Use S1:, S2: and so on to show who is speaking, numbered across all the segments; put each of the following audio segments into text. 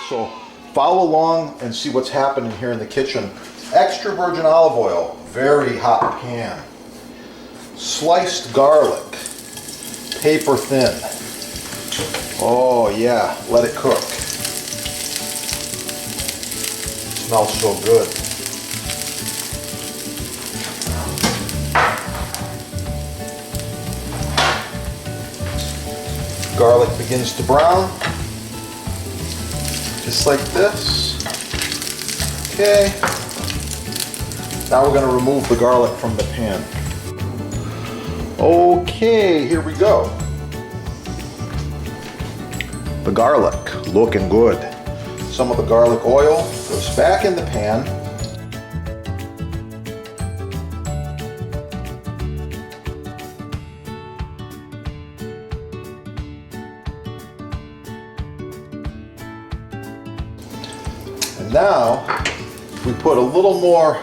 S1: So follow along and see what's happening here in the kitchen. Extra virgin olive oil, very hot pan. Sliced garlic, paper thin. Oh yeah, let it cook. Smells so good. Garlic begins to brown. Just like this. Okay. Now we're going to remove the garlic from the pan. Okay, here we go. The garlic looking good. Some of the garlic oil goes back in the pan. And now we put a little more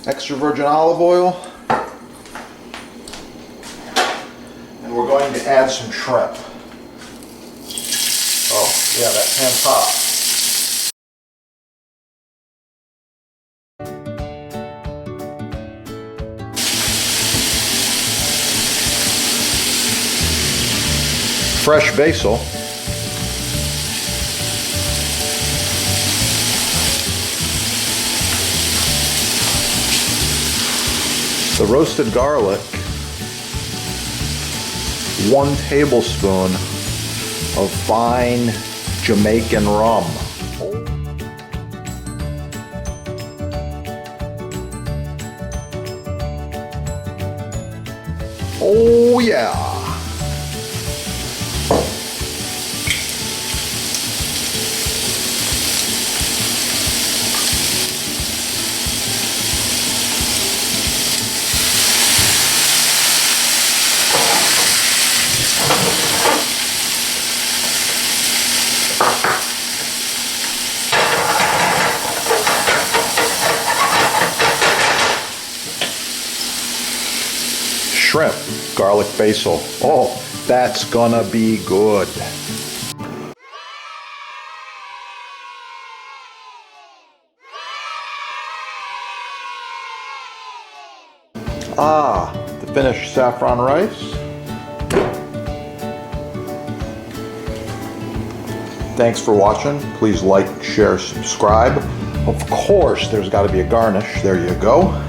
S1: extra virgin olive oil, and we're going to add some shrimp. Oh yeah, that pan's hot. Fresh basil. The roasted garlic, 1 tablespoon of fine Jamaican rum. Oh yeah. Shrimp, garlic basil. Oh, that's gonna be good. Ah, the finished saffron rice. Thanks for watching. Please like, share, subscribe. Of course, there's got to be a garnish. There you go.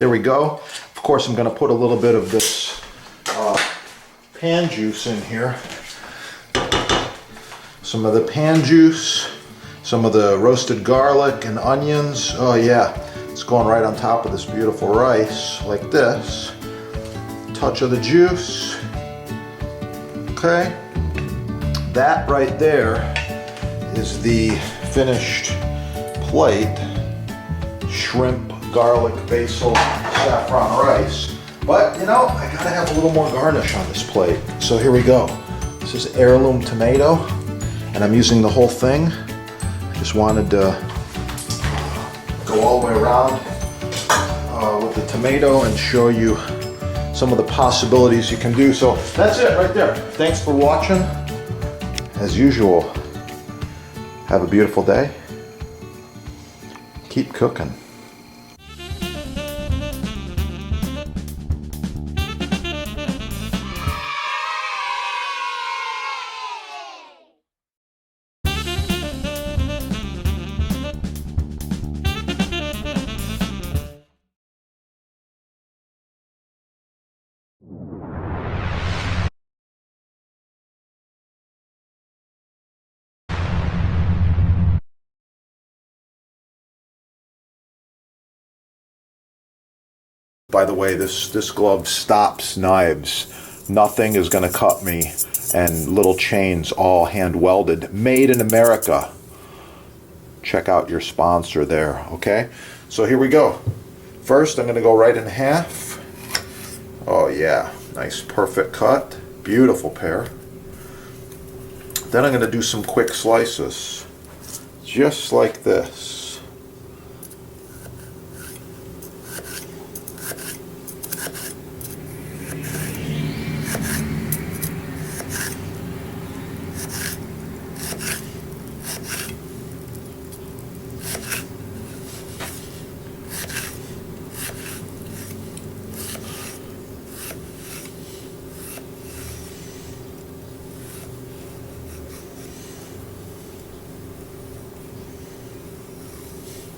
S1: There we go. Of course, I'm going to put a little bit of this pan juice in here. Some of the pan juice, some of the roasted garlic and onions. Oh yeah, it's going right on top of this beautiful rice, like this. Touch of the juice. Okay. That right there is the finished plate. Shrimp, garlic, basil, saffron rice. But you know, I gotta have a little more garnish on this plate. So here we go. This is heirloom tomato, and I'm using the whole thing. I just wanted to go all the way around with the tomato and show you some of the possibilities you can do. So that's it right there. Thanks for watching. As usual, have a beautiful day. Keep cooking. By the way, this glove stops knives. Nothing is going to cut me, and little chains, all hand welded, made in America. Check out your sponsor there, okay? So here we go. First, I'm going to go right in half. Oh yeah, nice perfect cut. Beautiful pair. Then I'm going to do some quick slices. just like this.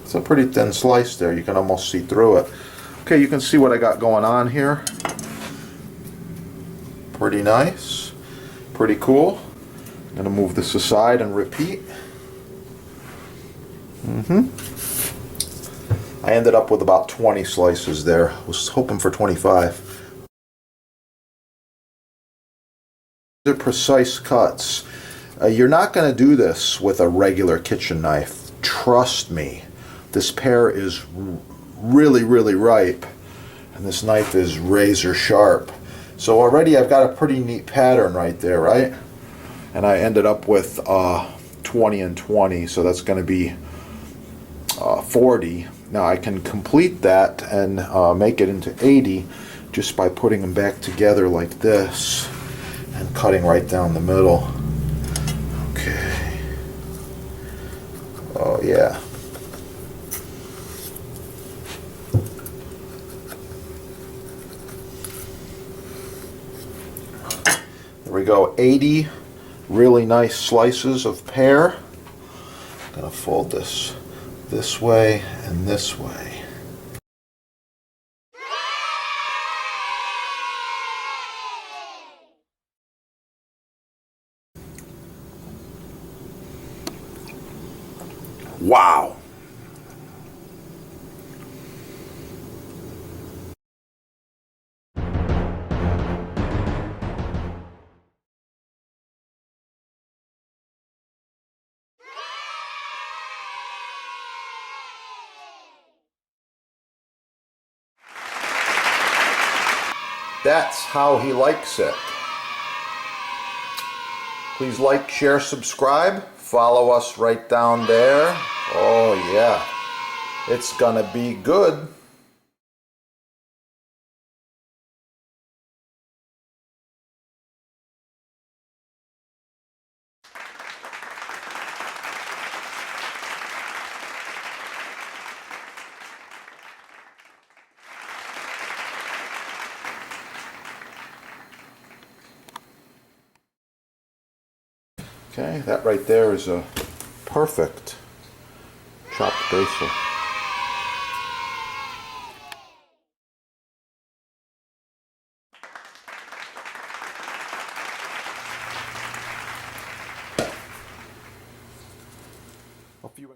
S1: It's a pretty thin slice there. You can almost see through it. Okay, you can see what I got going on here. Pretty nice. Pretty cool. I'm going to move this aside and repeat. I ended up with about 20 slices there. I was hoping for 25. They're precise cuts. You're not going to do this with a regular kitchen knife. Trust me. This pear is really, really ripe, and this knife is razor sharp. So already I've got a pretty neat pattern right there, right? And I ended up with 20 and 20, so that's going to be 40. Now I can complete that and make it into 80 just by putting them back together like this and cutting right down the middle. Okay. Oh yeah. There we go, 80 really nice slices of pear. I'm going to fold this way and this way. Wow! That's how he likes it. Please like, share, subscribe. Follow us right down there. Oh yeah, it's gonna be good. Okay, that right there is a perfect chopped basil. A few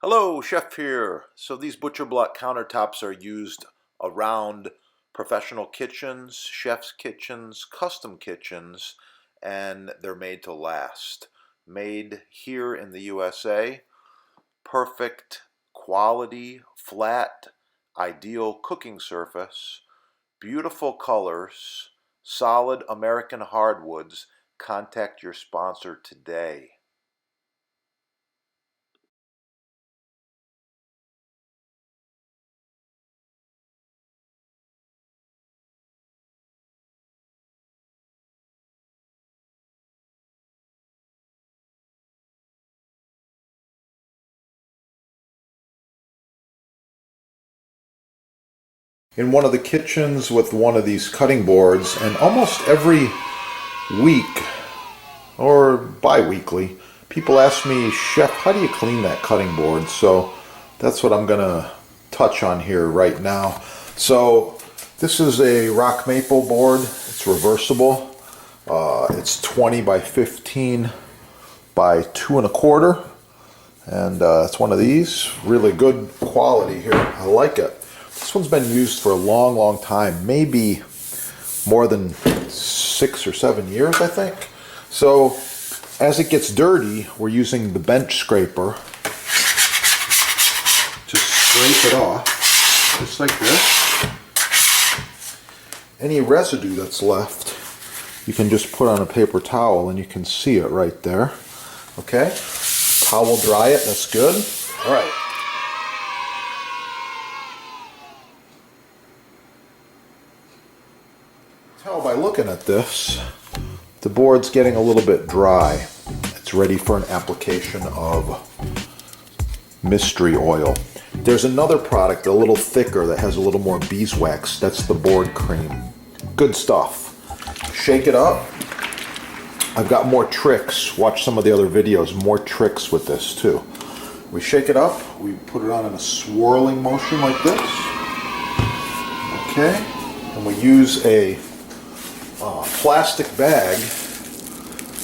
S1: Hello, Chef here. So these butcher block countertops are used around professional kitchens, chef's kitchens, custom kitchens, and they're made to last. Made here in the USA, perfect quality, flat, ideal cooking surface, beautiful colors, solid American hardwoods. Contact your sponsor today. In one of the kitchens with one of these cutting boards, and almost every week or bi-weekly, people ask me, Chef, how do you clean that cutting board? So that's what I'm gonna touch on here right now. So this is a rock maple board. It's reversible. It's 20 by 15 by 2 1/4, and it's one of these. Really good quality here. I like it. This one's been used for a long, long time, maybe more than 6 or 7 years, I think. So as it gets dirty, we're using the bench scraper to scrape it off, just like this. Any residue that's left, you can just put on a paper towel and you can see it right there. Okay, towel dry it, that's good. All right. Tell by looking at this, the board's getting a little bit dry. It's ready for an application of mystery oil. There's another product, a little thicker, that has a little more beeswax. That's the board cream. Good stuff. Shake it up. I've got more tricks. Watch some of the other videos, more tricks with this too. We shake it up, we put it on in a swirling motion like this. Okay, and we use a plastic bag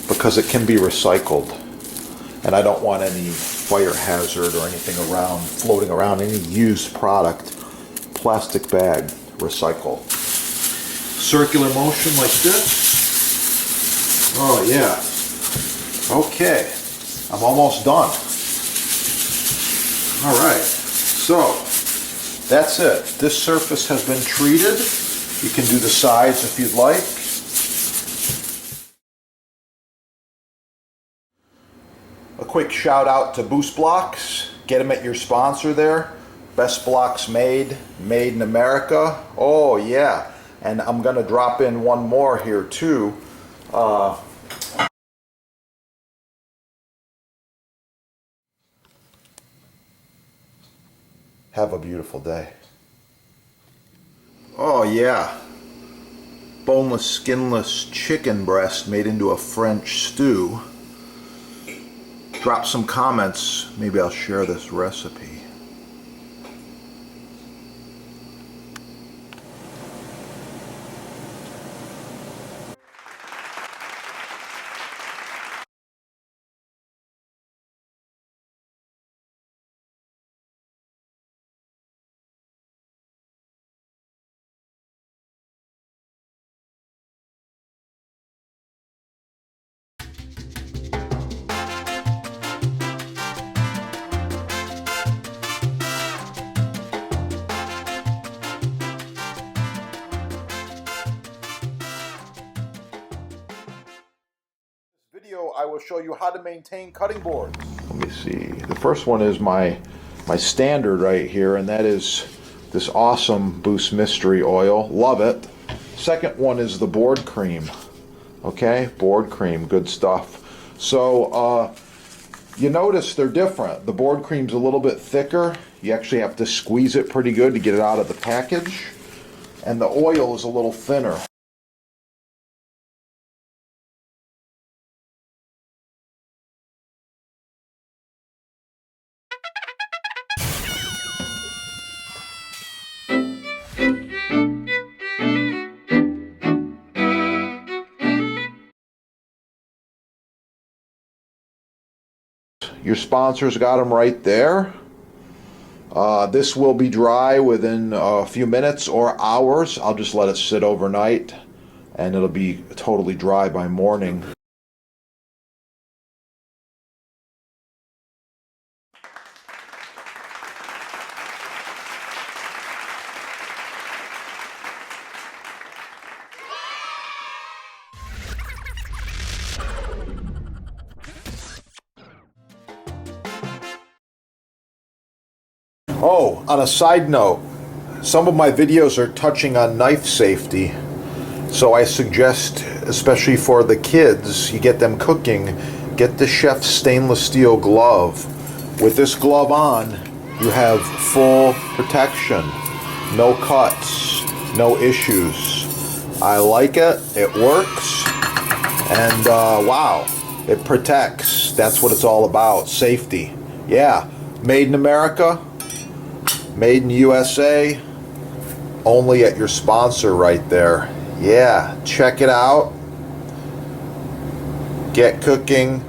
S1: because it can be recycled, and I don't want any fire hazard or anything around, floating around, any used product. Plastic bag, recycle. Circular motion like this. Oh yeah. Okay, I'm almost done. All right, so that's it. This surface has been treated. You can do the sides if you'd like. A quick shout out to Boost Blocks. Get them at your sponsor there. Best blocks made in America. Oh yeah, and I'm gonna drop in one more here too. Have a beautiful day. Oh yeah, boneless, skinless chicken breast made into a French stew. Drop some comments, maybe I'll share this recipe. Video, I will show you how to maintain cutting boards. Let me see. The first one is my standard right here, and that is this awesome Boost Mystery Oil. Love it. Second one is the board cream. Okay, board cream, good stuff. So you notice they're different. The board cream's a little bit thicker. You actually have to squeeze it pretty good to get it out of the package. And the oil is a little thinner. Your sponsors got them right there. This will be dry within a few minutes or hours. I'll just let it sit overnight and it'll be totally dry by morning. Oh, on a side note, some of my videos are touching on knife safety. So I suggest, especially for the kids, you get them cooking, get the chef's stainless steel glove. With this glove on, you have full protection. No cuts, no issues. I like it, it works, and wow, it protects. That's what it's all about, safety. Yeah, made in America, made in USA, only at your sponsor right there. Yeah, check it out. Get cooking,